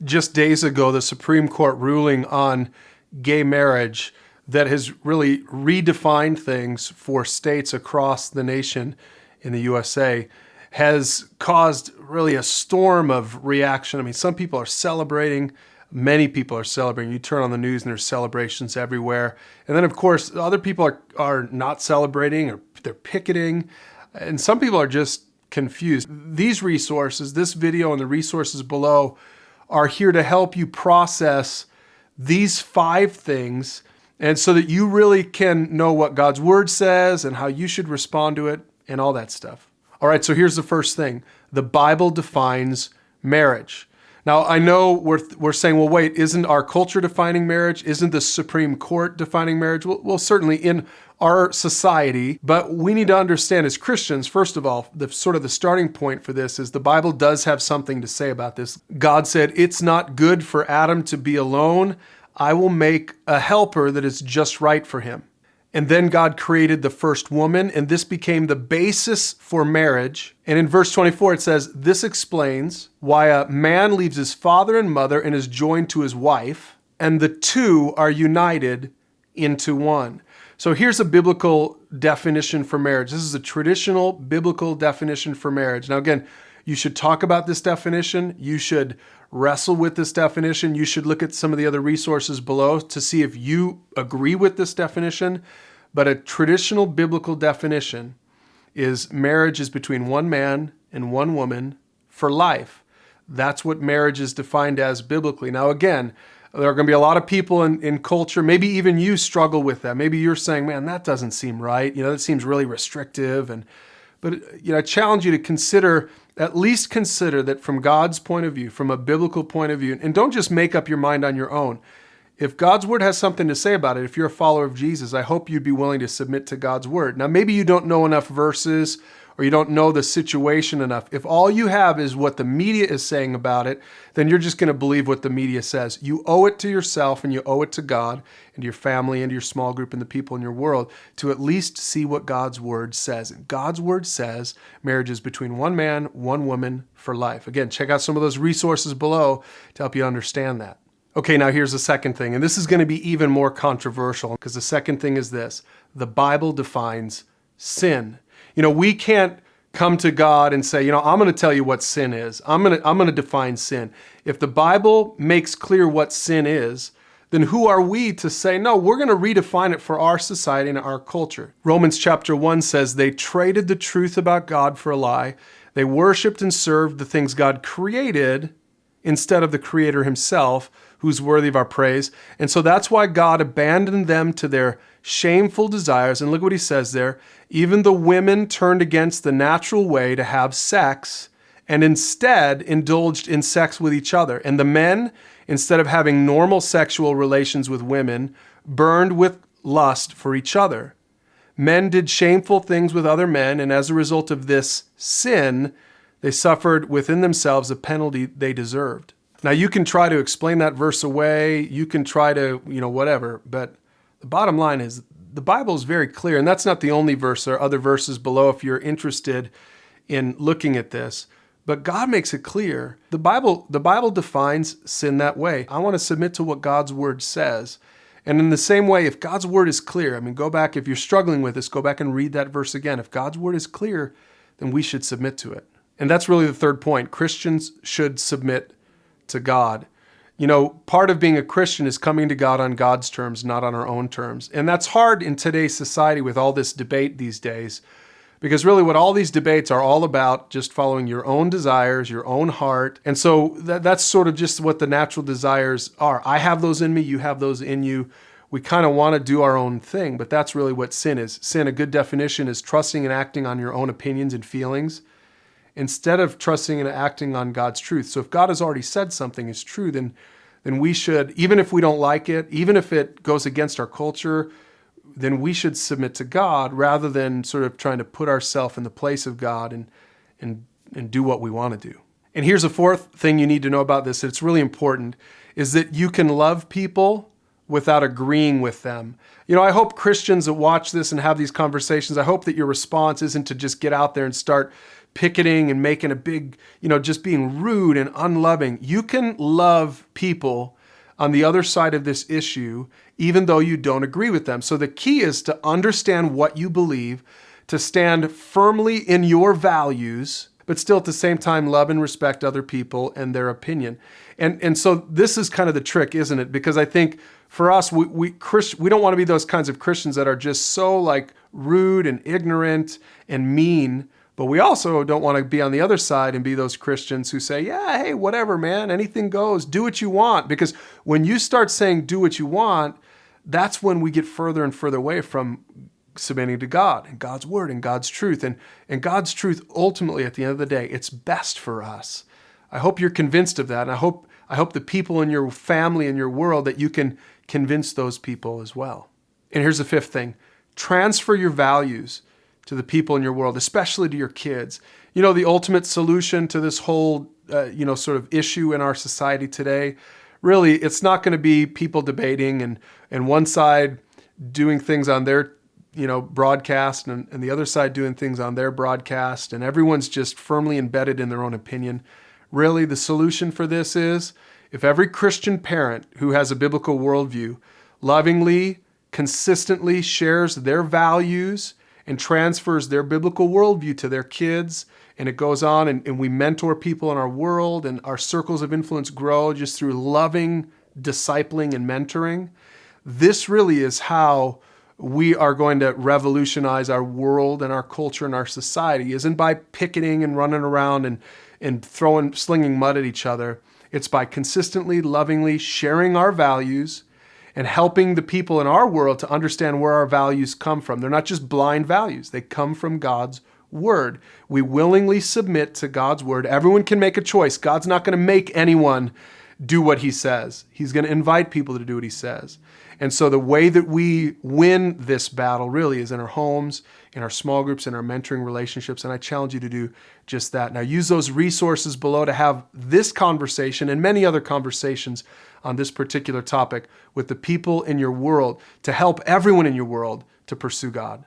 just days ago, the Supreme Court ruling on gay marriage that has really redefined things for states across the nation in the USA has caused really a storm of reaction. I mean, some people are celebrating. Many people are celebrating. You turn on the news and there's celebrations everywhere. And then, of course, other people are not celebrating or they're picketing. And some people are just confused. These resources, this video and the resources below, are here to help you process these 5 things, and so that you really can know what God's word says and how you should respond to it and all that stuff. All right, so here's the first thing. The Bible defines marriage. Now, I know we're saying, well, wait, isn't our culture defining marriage? Isn't the Supreme Court defining marriage? Well, certainly in our society, but we need to understand as Christians, first of all, the starting point for this is the Bible does have something to say about this. God said, it's not good for Adam to be alone. I will make a helper that is just right for him. And then God created the first woman, and this became the basis for marriage. And in verse 24, it says, this explains why a man leaves his father and mother and is joined to his wife, and the two are united into one. So here's a biblical definition for marriage. This is a traditional biblical definition for marriage. Now, again, you should talk about this definition. You should wrestle with this definition. You should look at some of the other resources below to see if you agree with this definition. But a traditional biblical definition is marriage is between one man and one woman for life. That's what marriage is defined as biblically. Now, again, there are going to be a lot of people in culture, maybe even you struggle with that. Maybe you're saying, man, that doesn't seem right. That seems really restrictive. But I challenge you to at least consider that from God's point of view, from a biblical point of view, and don't just make up your mind on your own. If God's word has something to say about it, if you're a follower of Jesus, I hope you'd be willing to submit to God's word. Now, maybe you don't know enough verses or you don't know the situation enough. If all you have is what the media is saying about it, then you're just going to believe what the media says. You owe it to yourself and you owe it to God and your family and your small group and the people in your world to at least see what God's word says. And God's word says marriage is between one man, one woman for life. Again, check out some of those resources below to help you understand that. Okay, now here's the second thing, and this is going to be even more controversial because the second thing is this. The Bible defines sin. We can't come to God and say, I'm going to tell you what sin is. I'm going to define sin. If the Bible makes clear what sin is, then who are we to say, no, we're going to redefine it for our society and our culture? Romans chapter 1 says they traded the truth about God for a lie. They worshiped and served the things God created instead of the Creator himself, who's worthy of our praise. And so that's why God abandoned them to their shameful desires. And look what he says there. Even the women turned against the natural way to have sex and instead indulged in sex with each other. And the men, instead of having normal sexual relations with women, burned with lust for each other. Men did shameful things with other men, and as a result of this sin, they suffered within themselves a penalty they deserved. Now, you can try to explain that verse away. You can try to, whatever. But the bottom line is the Bible is very clear. And that's not the only verse. There are other verses below if you're interested in looking at this. But God makes it clear. The Bible defines sin that way. I want to submit to what God's word says. And in the same way, if God's word is clear, go back. If you're struggling with this, go back and read that verse again. If God's word is clear, then we should submit to it. And that's really the third point. Christians should submit to God. Part of being a Christian is coming to God on God's terms, not on our own terms. And that's hard in today's society with all this debate these days, because really what all these debates are all about, just following your own desires, your own heart. And so that's sort of just what the natural desires are. I have those in me, you have those in you. We kind of want to do our own thing, but that's really what sin is. Sin, a good definition, is trusting and acting on your own opinions and feelings instead of trusting and acting on God's truth. So if God has already said something is true, then we should, even if we don't like it, even if it goes against our culture, then we should submit to God rather than sort of trying to put ourselves in the place of God and do what we want to do. And here's a fourth thing you need to know about this. It's really important, is that you can love people without agreeing with them. I hope Christians that watch this and have these conversations, I hope that your response isn't to just get out there and start picketing and making a big, just being rude and unloving. You can love people on the other side of this issue, even though you don't agree with them. So the key is to understand what you believe, to stand firmly in your values, but still at the same time love and respect other people and their opinion. And so this is kind of the trick, isn't it? Because I think for us, we don't want to be those kinds of Christians that are just so like rude and ignorant and mean. But we also don't want to be on the other side and be those Christians who say, yeah, hey, whatever, man, anything goes, do what you want. Because when you start saying do what you want, that's when we get further and further away from submitting to God and God's word and God's truth. And God's truth, ultimately, at the end of the day, it's best for us. I hope you're convinced of that. And I hope the people in your family and your world that you can convince those people as well. And here's the fifth thing. Transfer your values to the people in your world, especially to your kids. The ultimate solution to this whole, sort of issue in our society today, really, it's not going to be people debating and one side doing things on their, broadcast and the other side doing things on their broadcast, and everyone's just firmly embedded in their own opinion. Really, the solution for this is if every Christian parent who has a biblical worldview lovingly, consistently shares their values and transfers their biblical worldview to their kids, and it goes on, and we mentor people in our world, and our circles of influence grow just through loving, discipling, and mentoring. This really is how we are going to revolutionize our world and our culture and our society. Isn't by picketing and running around and slinging mud at each other. It's by consistently, lovingly sharing our values and helping the people in our world to understand where our values come from. They're not just blind values. They come from God's word. We willingly submit to God's word. Everyone can make a choice. God's not going to make anyone do what he says. He's going to invite people to do what he says. And so the way that we win this battle really is in our homes, in our small groups, in our mentoring relationships. And I challenge you to do just that. Now use those resources below to have this conversation and many other conversations on this particular topic with the people in your world to help everyone in your world to pursue God.